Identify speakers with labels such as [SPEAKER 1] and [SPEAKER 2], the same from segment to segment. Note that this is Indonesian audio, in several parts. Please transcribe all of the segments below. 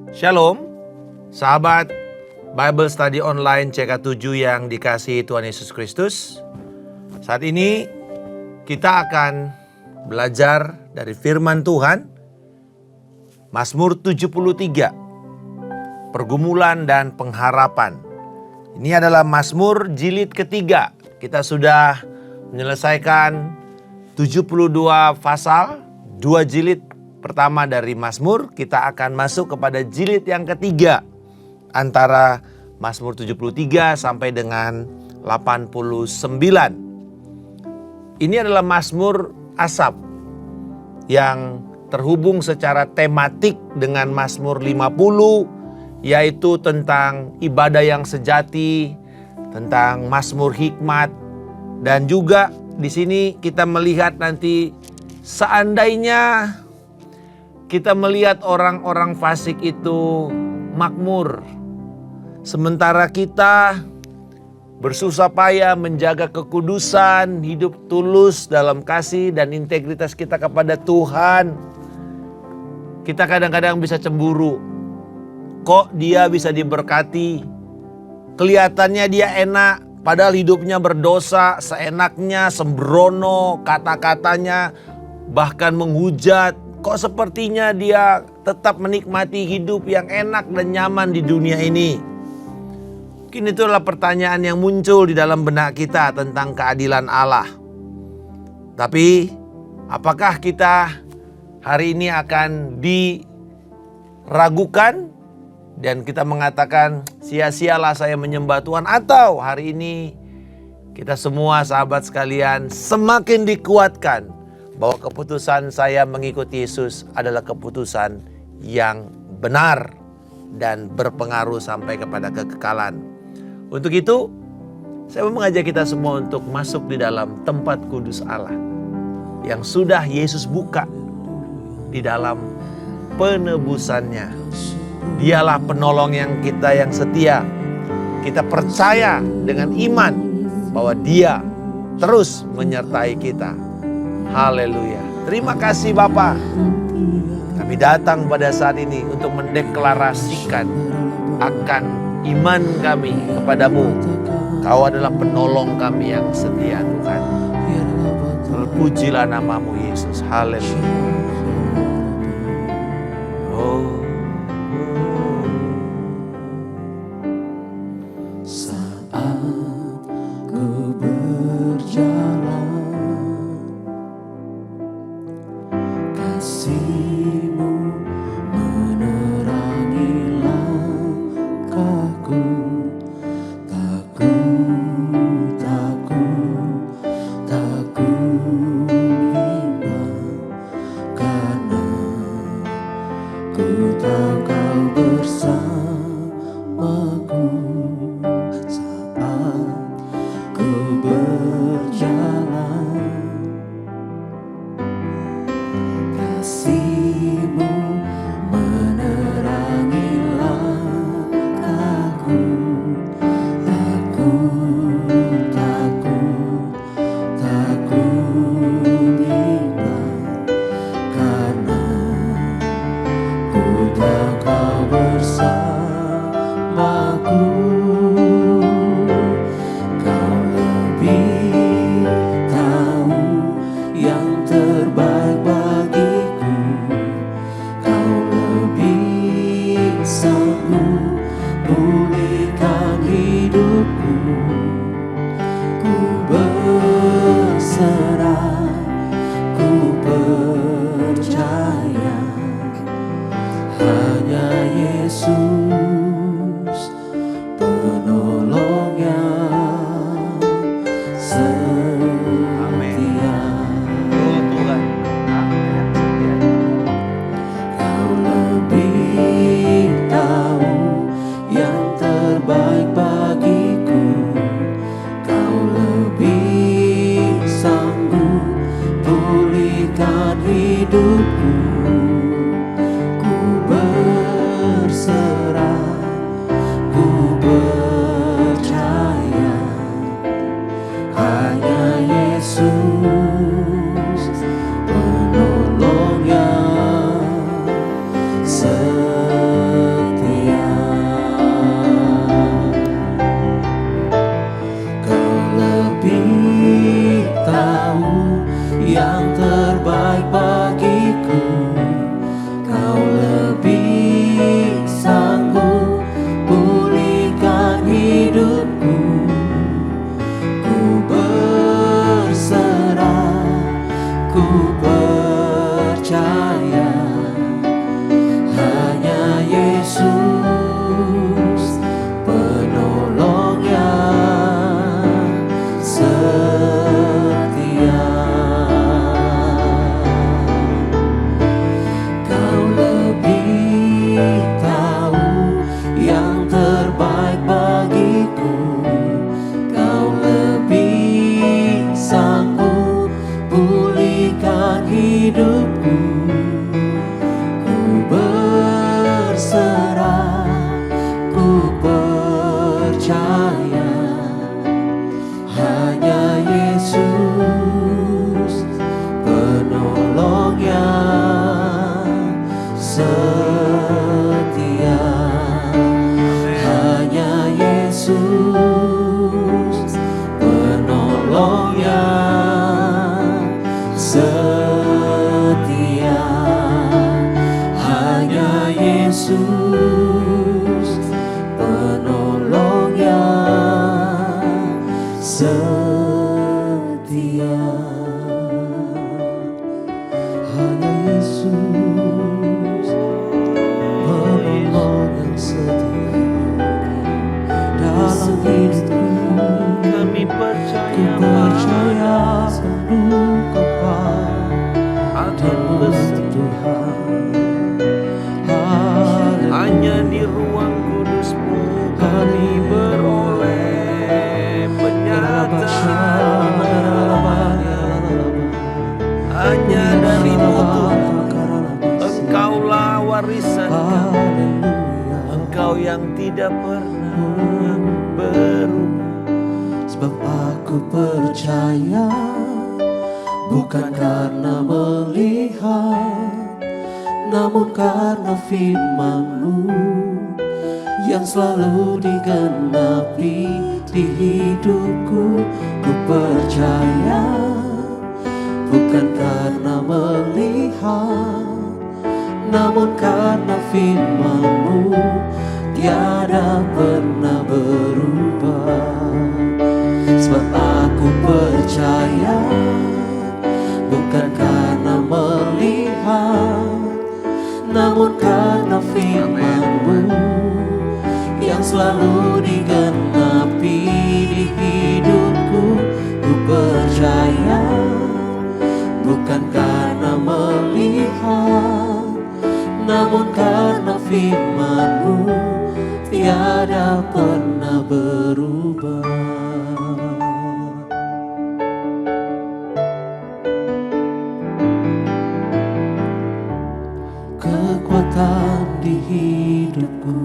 [SPEAKER 1] Shalom, sahabat Bible Study Online CK7 yang dikasihi Tuhan Yesus Kristus. Saat ini kita akan belajar dari firman Tuhan, Mazmur 73, Pergumulan dan Pengharapan. Ini adalah Mazmur jilid ketiga. Kita sudah menyelesaikan 72 pasal, 2 jilid pertama dari Mazmur. Kita akan masuk kepada jilid yang ketiga antara Mazmur 73 sampai dengan 89. Ini adalah Mazmur Asaf yang terhubung secara tematik dengan Mazmur 50, yaitu tentang ibadah yang sejati, tentang Mazmur hikmat, dan juga di sini kita melihat nanti seandainya kita melihat orang-orang fasik itu makmur, sementara kita bersusah payah menjaga kekudusan, hidup tulus dalam kasih dan integritas kita kepada Tuhan. Kita kadang-kadang bisa cemburu. Kok dia bisa diberkati? Kelihatannya dia enak, padahal hidupnya berdosa, seenaknya, sembrono, kata-katanya bahkan menghujat. Kok sepertinya dia tetap menikmati hidup yang enak dan nyaman di dunia ini? Mungkin itu adalah pertanyaan yang muncul di dalam benak kita tentang keadilan Allah. Tapi apakah kita hari ini akan diragukan dan kita mengatakan sia-sialah saya menyembah Tuhan? Atau hari ini kita semua sahabat sekalian semakin dikuatkan bahwa keputusan saya mengikuti Yesus adalah keputusan yang benar dan berpengaruh sampai kepada kekekalan. Untuk itu, saya mau mengajak kita semua untuk masuk di dalam tempat kudus Allah yang sudah Yesus buka di dalam penebusannya. Dialah penolong kita yang setia. Kita percaya dengan iman bahwa Dia terus menyertai kita. Haleluya. Terima kasih Bapa. Kami datang pada saat ini untuk mendeklarasikan akan iman kami kepadamu. Kau adalah penolong kami yang setia Tuhan. Terpujilah namamu Yesus. Haleluya. Oh.
[SPEAKER 2] Ku setia. Hanya Yesus penolong yang setia. Hanya Yesus penolong yang setia. Hanya Yesus penolong yang setia. Dalam hidupku
[SPEAKER 1] Kami
[SPEAKER 2] ku
[SPEAKER 1] percaya
[SPEAKER 2] percaya penuh kepada Tuhan.
[SPEAKER 1] hanya di ruang kudus-Mu kami beroleh penyataan. Hanya dari-Mu Tuhan, Engkaulah warisan kami, Engkau yang tidak pernah berubah.
[SPEAKER 2] Sebab aku percaya bukan karena melihat, namun karena firman-Mu yang selalu digenapi di hidupku. Ku percaya bukan karena melihat, namun karena firman-Mu tiada pernah berubah. Sebab aku percaya bukan karena melihat, namun karena firman-Mu yang selalu digenapi di hidupku. Ku percaya bukan karena melihat, namun karena firman-Mu tiada pernah berubah. Kekuatan di hidupku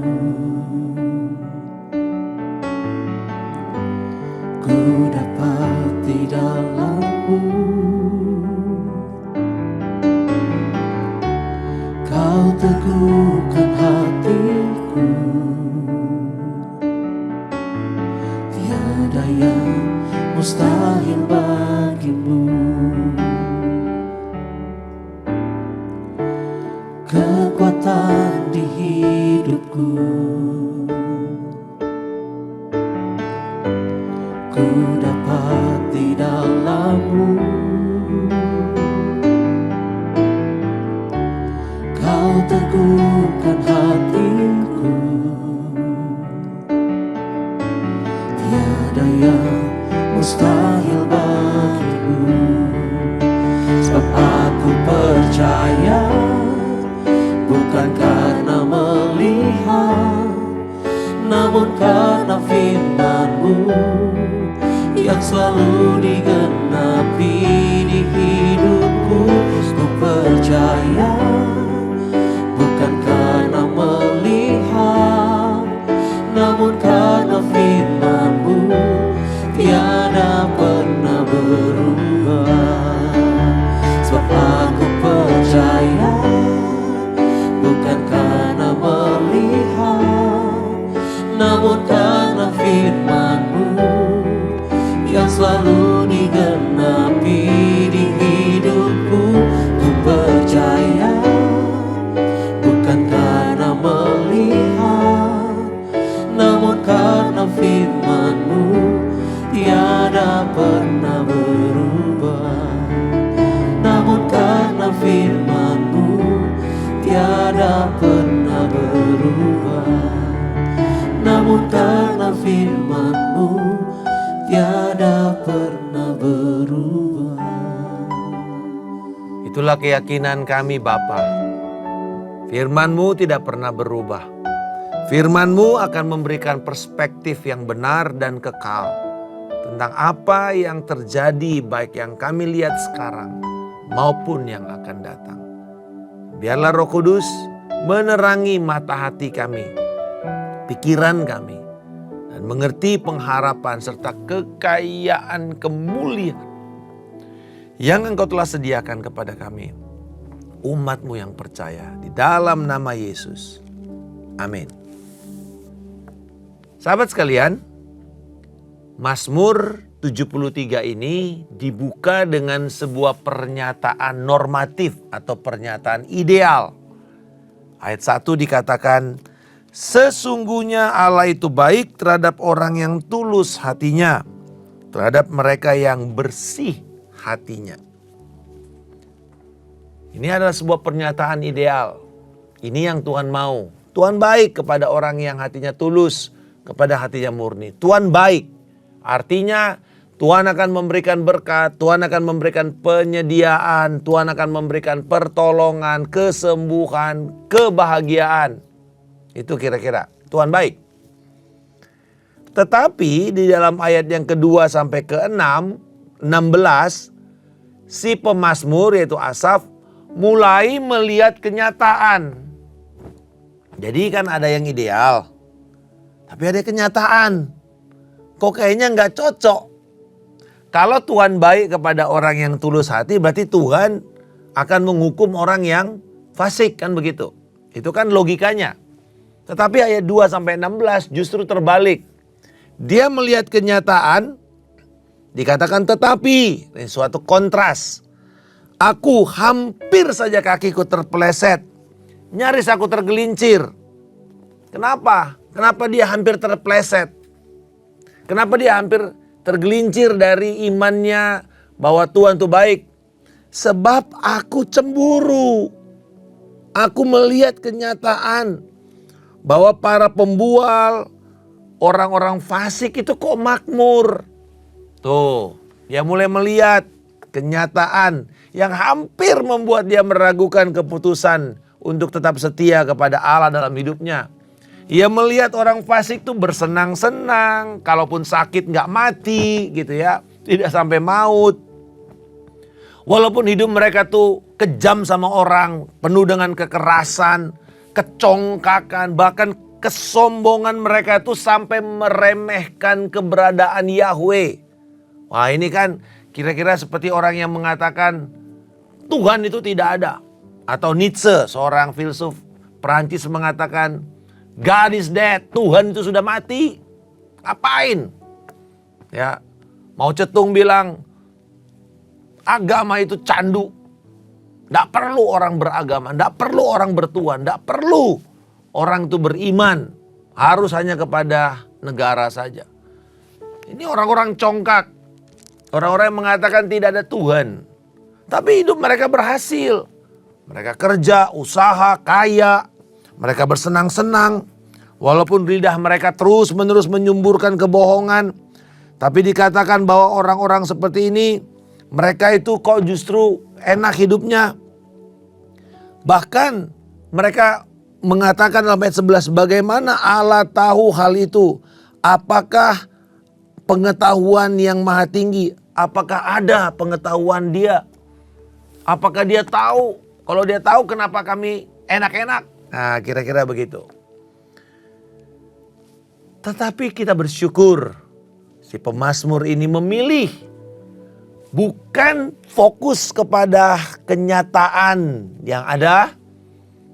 [SPEAKER 2] ku dapat di dalam-Mu. Kau teguhkan hatiku, tiada yang mustahil bagi-Mu. Kekuatan di hidupku ku dapat di dalam-Mu. Kau teguhkan hatiku, tiada yang mustahil bagi-Mu. Sebab aku percaya bukan karena melihat, namun karena firman-Mu yang selalu digenapi di hidupku. Ku percaya bukan karena melihat, namun karena firman-Mu tiada pernah berubah. Sebab aku percaya bukan karena melihat, namun karena firman-Mu yang selalu digenapi di hidupku. Ku percaya bukan karena melihat, namun karena firman-Mu tiada pernah berubah. Namun karena firman-Mu tiada pernah berubah. Namun karena firman-Mu tiada pernah berubah.
[SPEAKER 1] Itulah keyakinan kami Bapa. Firman-Mu tidak pernah berubah. Firman-Mu akan memberikan perspektif yang benar dan kekal tentang apa yang terjadi, baik yang kami lihat sekarang maupun yang akan datang. Biarlah Roh Kudus menerangi mata hati kami, pikiran kami, dan mengerti pengharapan serta kekayaan kemuliaan yang Engkau telah sediakan kepada kami umat-Mu yang percaya. Di dalam nama Yesus. Amin. Sahabat sekalian, Mazmur 73 ini dibuka dengan sebuah pernyataan normatif atau pernyataan ideal. Ayat 1 dikatakan, sesungguhnya Allah itu baik terhadap orang yang tulus hatinya, terhadap mereka yang bersih hatinya. Ini adalah sebuah pernyataan ideal. Ini yang Tuhan mau. Tuhan baik kepada orang yang hatinya tulus, kepada hatinya murni. Tuhan baik. Artinya Tuhan akan memberikan berkat, Tuhan akan memberikan penyediaan, Tuhan akan memberikan pertolongan, kesembuhan, kebahagiaan. Itu kira-kira Tuhan baik. Tetapi di dalam ayat yang kedua sampai ke-6, 16, si pemazmur yaitu Asaf mulai melihat kenyataan. Jadi kan ada yang ideal, tapi ada kenyataan. Kok kayaknya nggak cocok. Kalau Tuhan baik kepada orang yang tulus hati, berarti Tuhan akan menghukum orang yang fasik, kan begitu. Itu kan logikanya. Tetapi ayat 2-16 justru terbalik. Dia melihat kenyataan, dikatakan tetapi, ini suatu kontras. Aku hampir saja kakiku terpeleset, nyaris aku tergelincir. Kenapa? Kenapa dia hampir terpeleset? Kenapa dia hampir tergelincir dari imannya bahwa Tuhan itu baik? Sebab aku cemburu. Aku melihat kenyataan bahwa para pembual, orang-orang fasik itu kok makmur. Tuh, dia mulai melihat kenyataan yang hampir membuat dia meragukan keputusan untuk tetap setia kepada Allah dalam hidupnya. Ia melihat orang fasik tuh bersenang-senang, kalaupun sakit nggak mati gitu ya, tidak sampai maut. Walaupun hidup mereka tuh kejam sama orang, penuh dengan kekerasan, kecongkakan, bahkan kesombongan mereka tuh sampai meremehkan keberadaan Yahweh. Wah, ini kan kira-kira seperti orang yang mengatakan Tuhan itu tidak ada. Atau Nietzsche, seorang filsuf Perancis mengatakan God is dead, Tuhan itu sudah mati. Apain? Ya, Mao Zedong bilang agama itu candu. Tidak perlu orang beragama, tidak perlu orang bertuhan, tidak perlu orang itu beriman. Harus hanya kepada negara saja. Ini orang-orang congkak. Orang-orang yang mengatakan tidak ada Tuhan. Tapi hidup mereka berhasil. Mereka kerja, usaha, kaya. Mereka bersenang-senang. Walaupun lidah mereka terus-menerus menyumburkan kebohongan. Tapi dikatakan bahwa orang-orang seperti ini, mereka itu kok justru enak hidupnya. Bahkan mereka mengatakan dalam ayat 11, bagaimana Allah tahu hal itu? Apakah pengetahuan yang maha tinggi? Apakah ada pengetahuan dia? Apakah dia tahu? Kalau dia tahu, kenapa kami enak-enak? Nah, kira-kira begitu. Tetapi kita bersyukur si pemazmur ini memilih bukan fokus kepada kenyataan yang ada,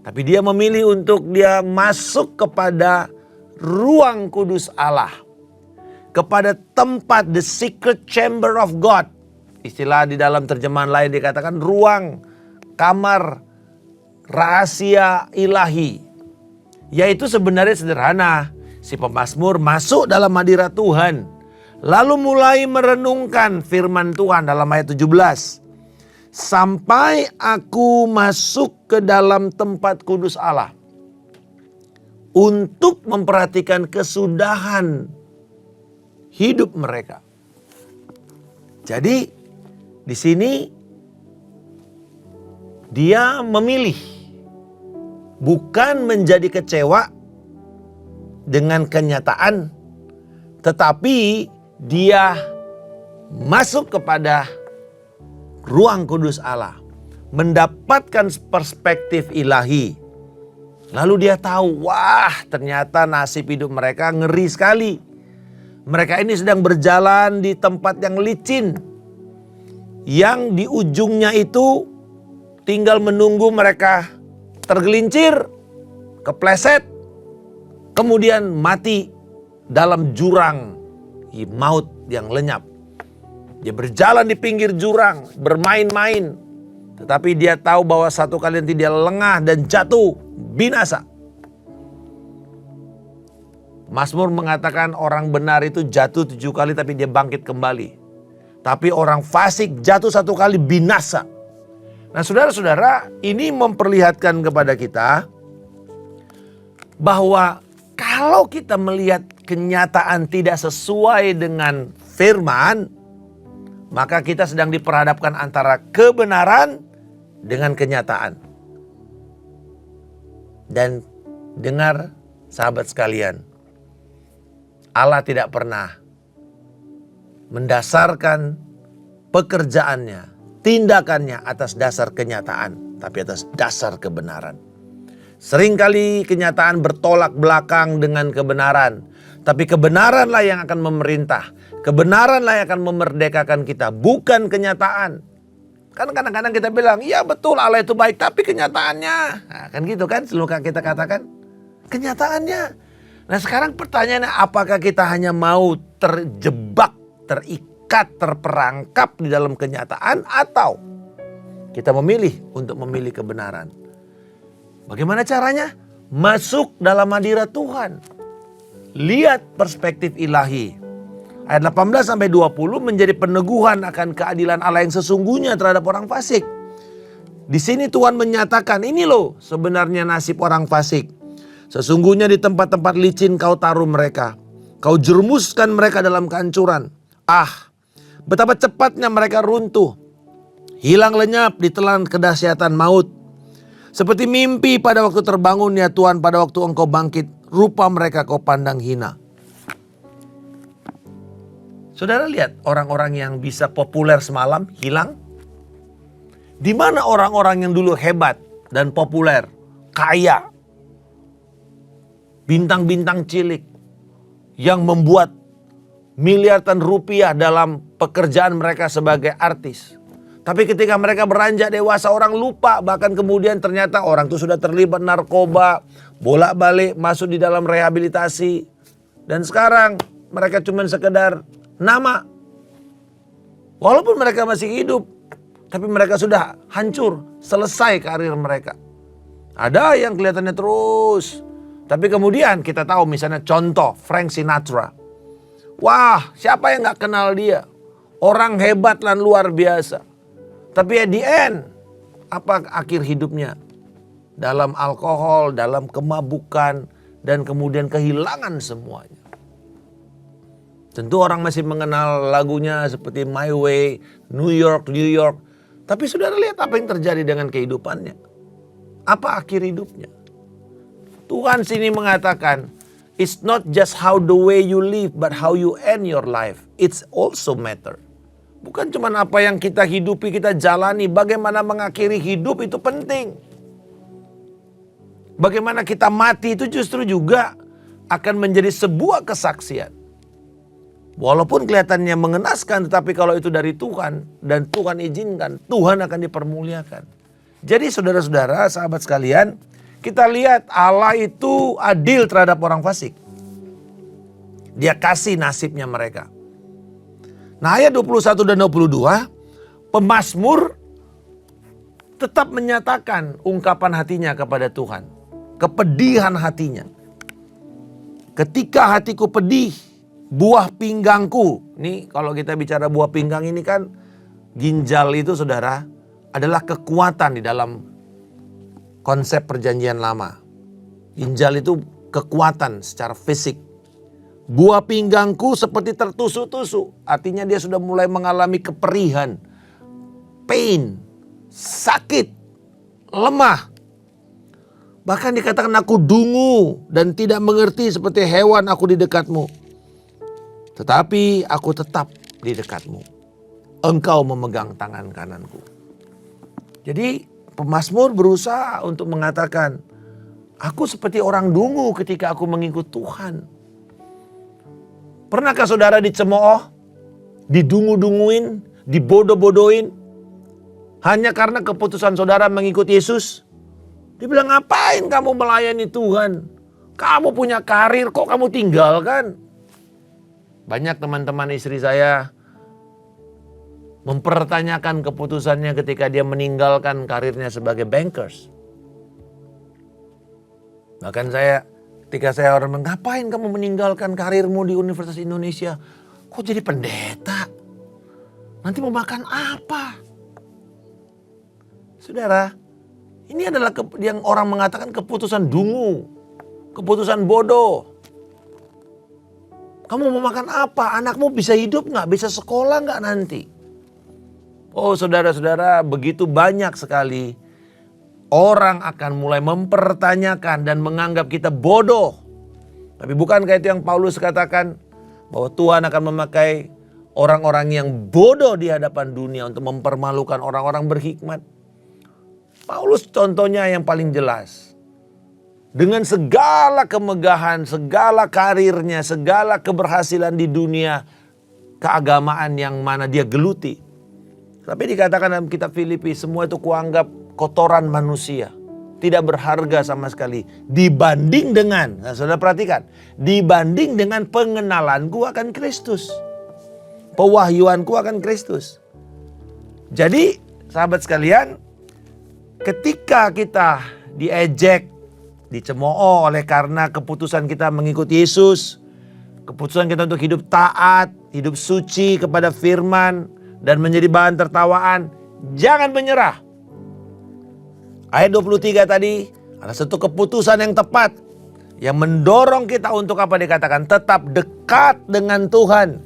[SPEAKER 1] tapi dia memilih untuk dia masuk kepada ruang kudus Allah. Kepada tempat the secret chamber of God. Istilah di dalam terjemahan lain dikatakan ruang kamar rahasia ilahi. Yaitu sebenarnya sederhana. Si pemazmur masuk dalam hadirat Tuhan. Lalu mulai merenungkan firman Tuhan dalam ayat 17. Sampai aku masuk ke dalam tempat kudus Allah. Untuk memperhatikan kesudahan hidup mereka. Jadi di sini dia memilih bukan menjadi kecewa dengan kenyataan, tetapi dia masuk kepada ruang kudus Allah, mendapatkan perspektif ilahi. Lalu dia tahu, wah ternyata nasib hidup mereka ngeri sekali. Mereka ini sedang berjalan di tempat yang licin, yang di ujungnya itu tinggal menunggu mereka tergelincir, kepleset, kemudian mati dalam jurang maut yang lenyap. Dia berjalan di pinggir jurang, bermain-main. Tetapi dia tahu bahwa satu kali nanti dia lengah dan jatuh, binasa. Mazmur mengatakan orang benar itu jatuh 7 kali tapi dia bangkit kembali. Tapi orang fasik jatuh 1 kali binasa. Nah saudara-saudara, ini memperlihatkan kepada kita bahwa kalau kita melihat kenyataan tidak sesuai dengan firman, maka kita sedang diperhadapkan antara kebenaran dengan kenyataan. Dan dengar sahabat sekalian, Allah tidak pernah mendasarkan pekerjaannya, tindakannya atas dasar kenyataan, tapi atas dasar kebenaran. Seringkali kenyataan bertolak belakang dengan kebenaran, tapi kebenaranlah yang akan memerintah. Kebenaranlah yang akan memerdekakan kita, bukan kenyataan. Kan kadang-kadang kita bilang, iya betul Allah itu baik, tapi kenyataannya. Nah, kan gitu kan selalu kita katakan. Kenyataannya. Nah sekarang pertanyaannya, apakah kita hanya mau terjebak, terikat, terperangkap di dalam kenyataan, atau kita memilih untuk memilih kebenaran? Bagaimana caranya? Masuk dalam hadirat Tuhan. Lihat perspektif ilahi. Ayat 18-20 menjadi peneguhan akan keadilan Allah yang sesungguhnya terhadap orang fasik. Di sini Tuhan menyatakan, ini loh sebenarnya nasib orang fasik. Sesungguhnya di tempat-tempat licin kau taruh mereka. Kau jerumuskan mereka dalam kehancuran. Betapa cepatnya mereka runtuh. Hilang lenyap ditelan kedahsyatan maut. Seperti mimpi pada waktu terbangun ya Tuhan, pada waktu engkau bangkit, rupa mereka kau pandang hina. Saudara lihat orang-orang yang bisa populer semalam hilang. Di mana orang-orang yang dulu hebat dan populer, kaya, bintang-bintang cilik yang membuat miliaran rupiah dalam pekerjaan mereka sebagai artis. Tapi ketika mereka beranjak dewasa orang lupa, bahkan kemudian ternyata orang itu sudah terlibat narkoba, bolak-balik masuk di dalam rehabilitasi. Dan sekarang mereka cuma sekedar nama. Walaupun mereka masih hidup, tapi mereka sudah hancur, selesai karir mereka. Ada yang kelihatannya terus, tapi kemudian kita tahu misalnya contoh Frank Sinatra. Wah, siapa yang gak kenal dia? Orang hebat dan luar biasa. Tapi at the end, apa akhir hidupnya? Dalam alkohol, dalam kemabukan, dan kemudian kehilangan semuanya. Tentu orang masih mengenal lagunya seperti My Way, New York, New York. Tapi saudara lihat apa yang terjadi dengan kehidupannya. Apa akhir hidupnya? Tuhan sini mengatakan, it's not just how the way you live, but how you end your life. It's also matter. Bukan cuma apa yang kita hidupi, kita jalani. Bagaimana mengakhiri hidup itu penting. Bagaimana kita mati itu justru juga akan menjadi sebuah kesaksian. Walaupun kelihatannya mengenaskan, tetapi kalau itu dari Tuhan dan Tuhan izinkan, Tuhan akan dipermuliakan. Jadi saudara-saudara, sahabat sekalian, kita lihat Allah itu adil terhadap orang fasik. Dia kasih nasibnya mereka. Nah ayat 21 dan 22, pemazmur tetap menyatakan ungkapan hatinya kepada Tuhan. Kepedihan hatinya. Ketika hatiku pedih, buah pinggangku. Nih kalau kita bicara buah pinggang ini kan, ginjal itu saudara adalah kekuatan di dalam konsep perjanjian lama. Ginjal itu kekuatan secara fisik. Buah pinggangku seperti tertusuk-tusuk. Artinya dia sudah mulai mengalami keperihan, pain, sakit, lemah. Bahkan dikatakan aku dungu dan tidak mengerti seperti hewan aku di dekatmu. Tetapi aku tetap di dekatmu. Engkau memegang tangan kananku. Jadi pemazmur berusaha untuk mengatakan, aku seperti orang dungu ketika aku mengikut Tuhan. Pernahkah saudara dicemooh, didungu-dunguin, dibodoh-bodohin? Hanya karena keputusan saudara mengikut Yesus. Dia bilang, ngapain kamu melayani Tuhan? Kamu punya karir, kok kamu tinggalkan? Banyak teman-teman istri saya mempertanyakan keputusannya ketika dia meninggalkan karirnya sebagai bankers. Bahkan ketika saya orang bilang, ngapain kamu meninggalkan karirmu di Universitas Indonesia? Kok jadi pendeta? Nanti mau makan apa? Saudara, ini adalah yang orang mengatakan keputusan dungu, keputusan bodoh. Kamu mau makan apa? Anakmu bisa hidup nggak? Bisa sekolah nggak nanti? Oh saudara-saudara, begitu banyak sekali orang akan mulai mempertanyakan dan menganggap kita bodoh. Tapi bukankah itu yang Paulus katakan? Bahwa Tuhan akan memakai orang-orang yang bodoh di hadapan dunia untuk mempermalukan orang-orang berhikmat. Paulus contohnya yang paling jelas. Dengan segala kemegahan, segala karirnya, segala keberhasilan di dunia keagamaan yang mana dia geluti. Tapi dikatakan dalam kitab Filipi, semua itu kuanggap kotoran manusia. Tidak berharga sama sekali. Dibanding dengan, nah saudara perhatikan, dibanding dengan pengenalanku akan Kristus. Pewahyuanku akan Kristus. Jadi sahabat sekalian, ketika kita diejek, dicemooh oleh karena keputusan kita mengikuti Yesus, keputusan kita untuk hidup taat, hidup suci kepada firman, dan menjadi bahan tertawaan, jangan menyerah. Ayat 23 tadi, ada satu keputusan yang tepat, yang mendorong kita untuk apa dikatakan? Tetap dekat dengan Tuhan.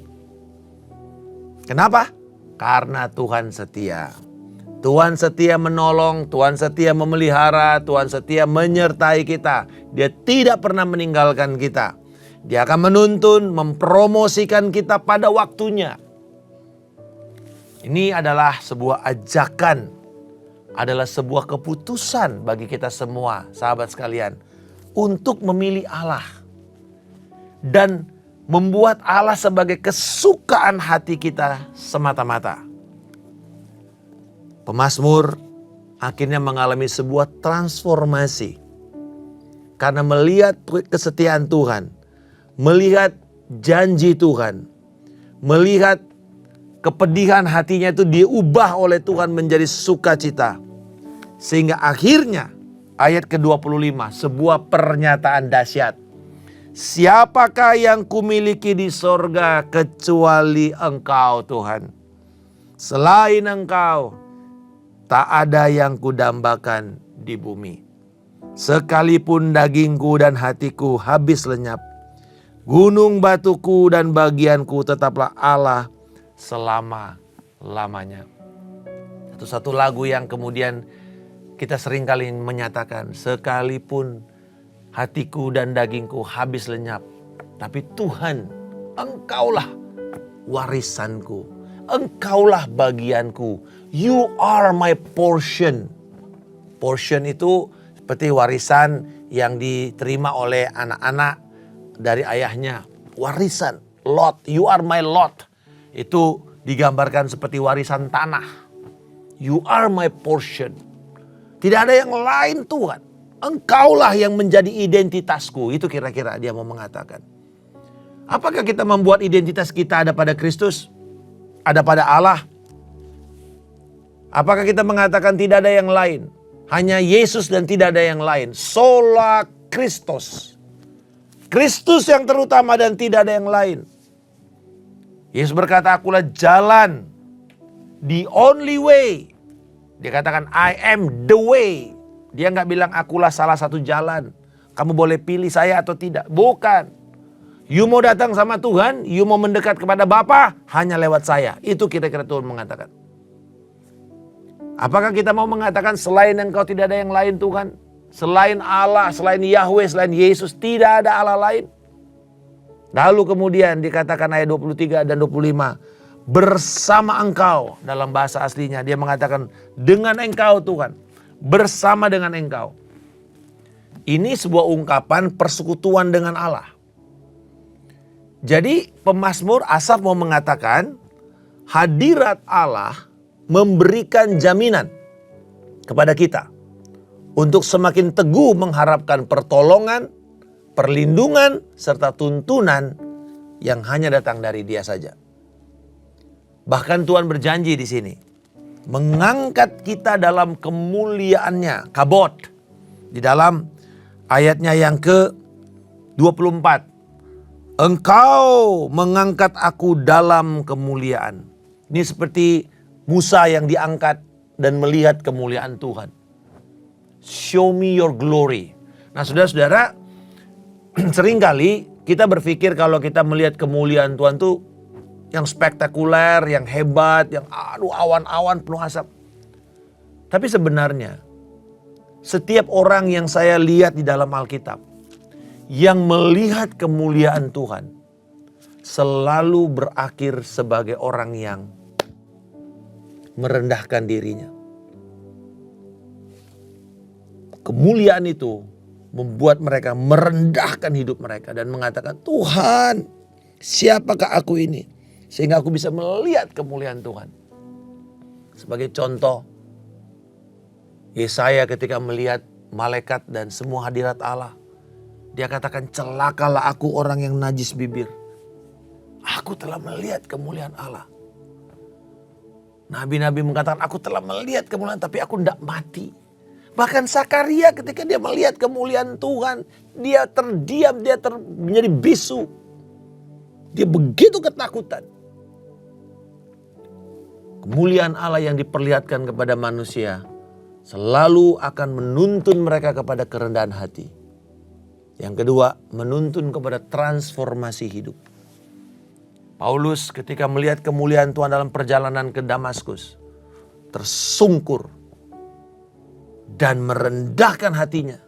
[SPEAKER 1] Kenapa? Karena Tuhan setia. Tuhan setia menolong, Tuhan setia memelihara, Tuhan setia menyertai kita. Dia tidak pernah meninggalkan kita. Dia akan menuntun, mempromosikan kita pada waktunya. Ini adalah sebuah ajakan, adalah sebuah keputusan bagi kita semua, sahabat sekalian, untuk memilih Allah. Dan membuat Allah sebagai kesukaan hati kita semata-mata. Pemazmur akhirnya mengalami sebuah transformasi. Karena melihat kesetiaan Tuhan, melihat janji Tuhan, melihat kepedihan hatinya itu diubah oleh Tuhan menjadi sukacita. Sehingga akhirnya ayat ke-25, sebuah pernyataan dahsyat. Siapakah yang kumiliki di sorga kecuali Engkau Tuhan? Selain Engkau, tak ada yang kudambakan di bumi. Sekalipun dagingku dan hatiku habis lenyap, gunung batuku dan bagianku tetaplah Allah selama-lamanya. Satu lagu yang kemudian kita seringkali menyatakan, sekalipun hatiku dan dagingku habis lenyap, tapi Tuhan, Engkaulah warisanku, Engkaulah bagianku. You are my portion. Portion itu seperti warisan yang diterima oleh anak-anak dari ayahnya. Warisan, lot, you are my lot. Itu digambarkan seperti warisan tanah. You are my portion. Tidak ada yang lain Tuhan. Engkaulah yang menjadi identitasku. Itu kira-kira dia mau mengatakan. Apakah kita membuat identitas kita ada pada Kristus? Ada pada Allah? Apakah kita mengatakan tidak ada yang lain? Hanya Yesus dan tidak ada yang lain. Sola Christus. Kristus yang terutama dan tidak ada yang lain. Yesus berkata, akulah jalan. The only way. Dia katakan, I am the way. Dia nggak bilang akulah salah satu jalan. Kamu boleh pilih saya atau tidak. Bukan. You mau datang sama Tuhan, you mau mendekat kepada Bapa, hanya lewat saya. Itu kira-kira Tuhan mengatakan. Apakah kita mau mengatakan selain Engkau tidak ada yang lain Tuhan? Selain Allah, selain Yahweh, selain Yesus, tidak ada Allah lain? Lalu kemudian dikatakan ayat 23 dan 25. Bersama Engkau, dalam bahasa aslinya dia mengatakan dengan Engkau Tuhan. Bersama dengan Engkau. Ini sebuah ungkapan persekutuan dengan Allah. Jadi pemazmur Asaf mau mengatakan hadirat Allah memberikan jaminan kepada kita untuk semakin teguh mengharapkan pertolongan, perlindungan, serta tuntunan yang hanya datang dari Dia saja. Bahkan Tuhan berjanji di sini, mengangkat kita dalam kemuliaannya, kabod. Di dalam ayatnya yang ke-24. Engkau mengangkat aku dalam kemuliaan. Ini seperti Musa yang diangkat dan melihat kemuliaan Tuhan. Show me your glory. Nah saudara-saudara, seringkali kita berpikir kalau kita melihat kemuliaan Tuhan tuh yang spektakuler, yang hebat, yang awan-awan penuh asap. Tapi sebenarnya setiap orang yang saya lihat di dalam Alkitab yang melihat kemuliaan Tuhan selalu berakhir sebagai orang yang merendahkan dirinya. Kemuliaan itu membuat mereka merendahkan hidup mereka dan mengatakan, Tuhan, siapakah aku ini? Sehingga aku bisa melihat kemuliaan Tuhan. Sebagai contoh, Yesaya ketika melihat malaikat dan semua hadirat Allah, dia katakan, celakalah aku orang yang najis bibir. Aku telah melihat kemuliaan Allah. Nabi-nabi mengatakan, aku telah melihat kemuliaan tapi aku tidak mati. Bahkan Zakaria ketika dia melihat kemuliaan Tuhan, dia terdiam, menjadi bisu. Dia begitu ketakutan. Kemuliaan Allah yang diperlihatkan kepada manusia selalu akan menuntun mereka kepada kerendahan hati. Yang kedua, menuntun kepada transformasi hidup. Paulus ketika melihat kemuliaan Tuhan dalam perjalanan ke Damaskus, tersungkur dan merendahkan hatinya.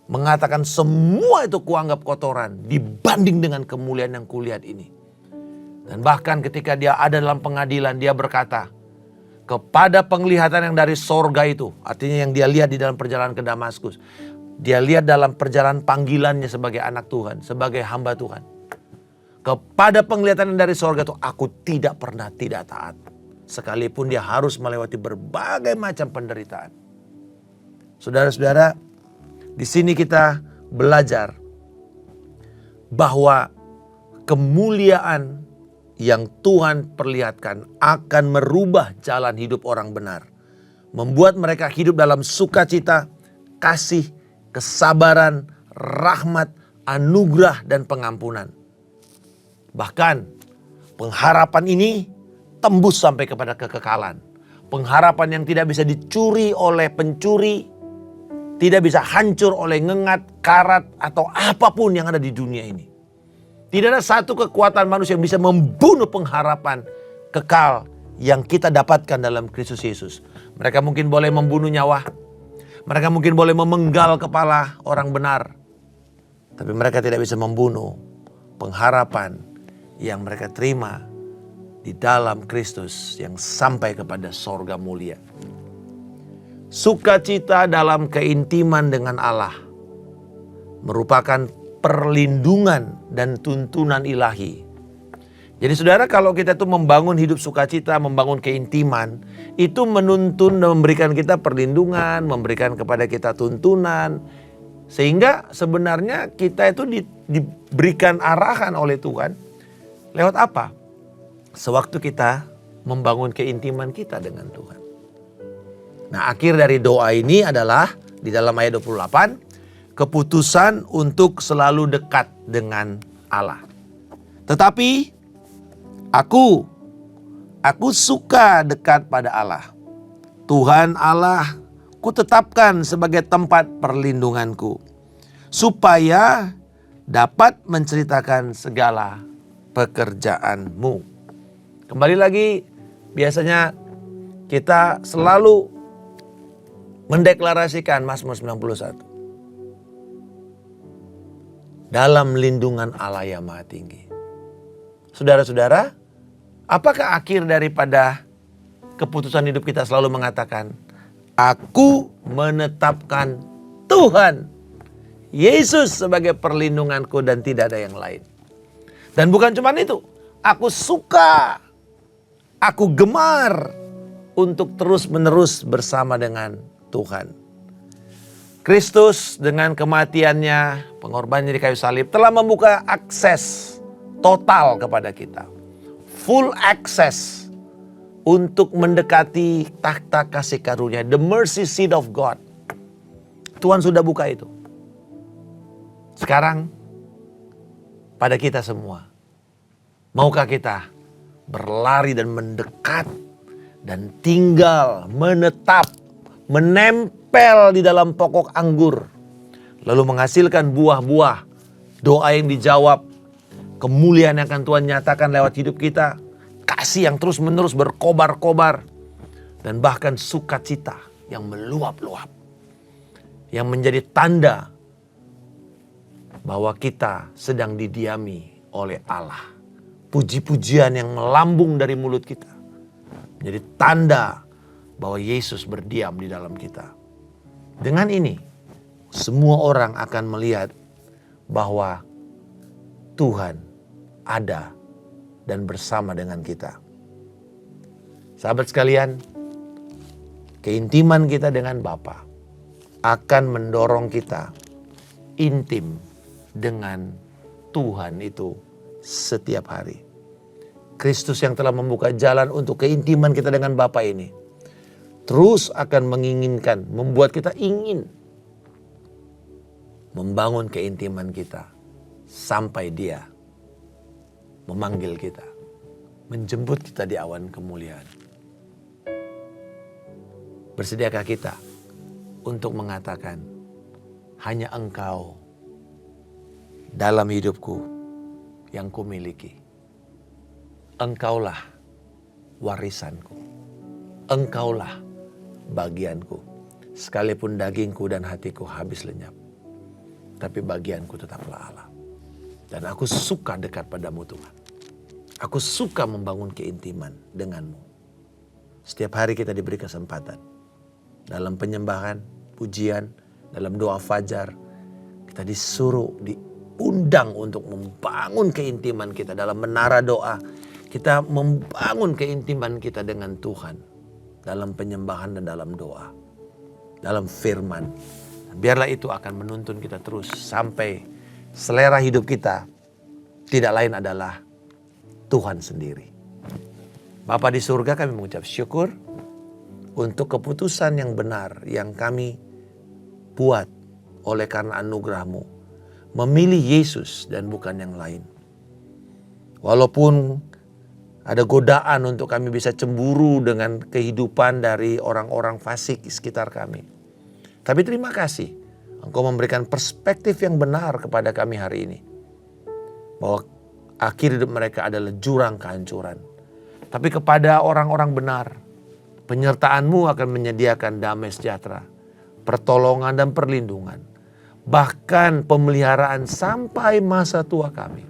[SPEAKER 1] Mengatakan semua itu kuanggap kotoran dibanding dengan kemuliaan yang kulihat ini. Dan bahkan ketika dia ada dalam pengadilan, dia berkata, kepada penglihatan yang dari sorga itu, artinya yang dia lihat di dalam perjalanan ke Damaskus, dia lihat dalam perjalanan panggilannya sebagai anak Tuhan, sebagai hamba Tuhan. Kepada penglihatan yang dari sorga itu, aku tidak pernah tidak taat. Sekalipun dia harus melewati berbagai macam penderitaan. Saudara-saudara, di sini kita belajar bahwa kemuliaan yang Tuhan perlihatkan akan merubah jalan hidup orang benar. Membuat mereka hidup dalam sukacita, kasih, kesabaran, rahmat, anugerah, dan pengampunan. Bahkan pengharapan ini tembus sampai kepada kekekalan. Pengharapan yang tidak bisa dicuri oleh pencuri, tidak bisa hancur oleh ngengat, karat, atau apapun yang ada di dunia ini. Tidak ada satu kekuatan manusia yang bisa membunuh pengharapan kekal yang kita dapatkan dalam Kristus Yesus. Mereka mungkin boleh membunuh nyawa. Mereka mungkin boleh memenggal kepala orang benar. Tapi mereka tidak bisa membunuh pengharapan yang mereka terima di dalam Kristus yang sampai kepada sorga mulia. Sukacita dalam keintiman dengan Allah merupakan perlindungan dan tuntunan ilahi. Jadi saudara, kalau kita tuh membangun hidup sukacita, membangun keintiman, itu menuntun dan memberikan kita perlindungan, memberikan kepada kita tuntunan. Sehingga sebenarnya kita itu diberikan arahan oleh Tuhan. Lewat apa? Sewaktu kita membangun keintiman kita dengan Tuhan. Nah, akhir dari doa ini adalah di dalam ayat 28. Keputusan untuk selalu dekat dengan Allah. Tetapi aku suka dekat pada Allah. Tuhan Allah ku tetapkan sebagai tempat perlindunganku. Supaya dapat menceritakan segala pekerjaanmu. Kembali lagi, biasanya kita selalu mendeklarasikan Mazmur 91. Dalam lindungan Allah yang Maha Tinggi. Saudara-saudara, apakah akhir daripada keputusan hidup kita selalu mengatakan, aku menetapkan Tuhan Yesus sebagai perlindunganku dan tidak ada yang lain. Dan bukan cuma itu, aku suka, aku gemar untuk terus-menerus bersama dengan Tuhan. Kristus dengan kematiannya, pengorbanannya di kayu salib telah membuka akses total kepada kita. Full access untuk mendekati takhta kasih karunia, the mercy seat of God. Tuhan sudah buka itu. Sekarang pada kita semua, maukah kita berlari dan mendekat dan tinggal, menetap, menempel di dalam pokok anggur, lalu menghasilkan buah-buah, doa yang dijawab, kemuliaan yang akan Tuhan nyatakan lewat hidup kita, kasih yang terus-menerus berkobar-kobar, dan bahkan sukacita yang meluap-luap, yang menjadi tanda bahwa kita sedang didiami oleh Allah. Puji-pujian yang melambung dari mulut kita menjadi tanda bahwa Yesus berdiam di dalam kita. Dengan ini, semua orang akan melihat bahwa Tuhan ada dan bersama dengan kita. Sahabat sekalian, keintiman kita dengan Bapa akan mendorong kita intim dengan Tuhan itu setiap hari. Kristus yang telah membuka jalan untuk keintiman kita dengan Bapa ini terus akan menginginkan, membuat kita ingin membangun keintiman kita sampai Dia memanggil kita, menjemput kita di awan kemuliaan. Bersediakah kita untuk mengatakan, hanya Engkau dalam hidupku yang kumiliki. Engkaulah warisanku. Engkaulah bagianku. Sekalipun dagingku dan hatiku habis lenyap, tapi bagianku tetaplah Allah. Dan aku suka dekat padamu Tuhan. Aku suka membangun keintiman denganmu. Setiap hari kita diberi kesempatan. Dalam penyembahan, pujian, dalam doa fajar, kita disuruh, diundang untuk membangun keintiman kita. Dalam menara doa, kita membangun keintiman kita dengan Tuhan. Dalam penyembahan dan dalam doa. Dalam firman. Biarlah itu akan menuntun kita terus sampai selera hidup kita tidak lain adalah Tuhan sendiri. Bapa di surga, kami mengucap syukur untuk keputusan yang benar yang kami buat oleh karena anugerah-Mu. Memilih Yesus dan bukan yang lain. Walaupun ada godaan untuk kami bisa cemburu dengan kehidupan dari orang-orang fasik di sekitar kami. Tapi terima kasih, Engkau memberikan perspektif yang benar kepada kami hari ini. Bahwa akhir hidup mereka adalah jurang kehancuran. Tapi kepada orang-orang benar, penyertaan-Mu akan menyediakan damai sejahtera, pertolongan dan perlindungan. Bahkan pemeliharaan sampai masa tua kami.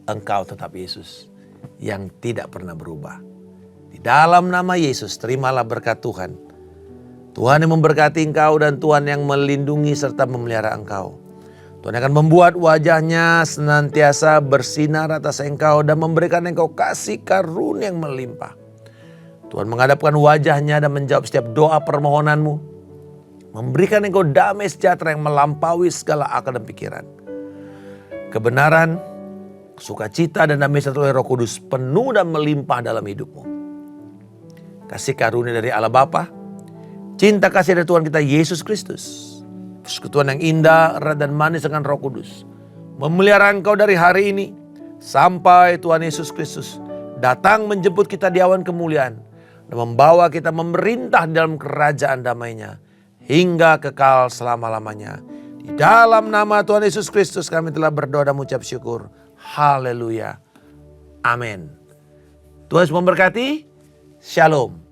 [SPEAKER 1] Engkau tetap Yesus yang tidak pernah berubah. Di dalam nama Yesus, terimalah berkat Tuhan. Tuhan yang memberkati engkau dan Tuhan yang melindungi serta memelihara engkau. Tuhan akan membuat wajahnya senantiasa bersinar atas engkau dan memberikan engkau kasih karunia yang melimpah. Tuhan menghadapkan wajahnya dan menjawab setiap doa permohonanmu. Memberikan engkau damai sejahtera yang melampaui segala akal dan pikiran. Kebenaran, sukacita dan damai sejahtera oleh Roh Kudus penuh dan melimpah dalam hidupmu. Kasih karunia dari Allah Bapa, cinta kasih dari Tuhan kita Yesus Kristus, persekutuan yang indah, erat dan manis dengan Roh Kudus, memelihara engkau dari hari ini sampai Tuhan Yesus Kristus datang menjemput kita di awan kemuliaan dan membawa kita memerintah dalam kerajaan damai-Nya hingga kekal selama-lamanya. Di dalam nama Tuhan Yesus Kristus kami telah berdoa dan mengucap syukur. Haleluya. Amin. Tuhan Yesus memberkati. Shalom.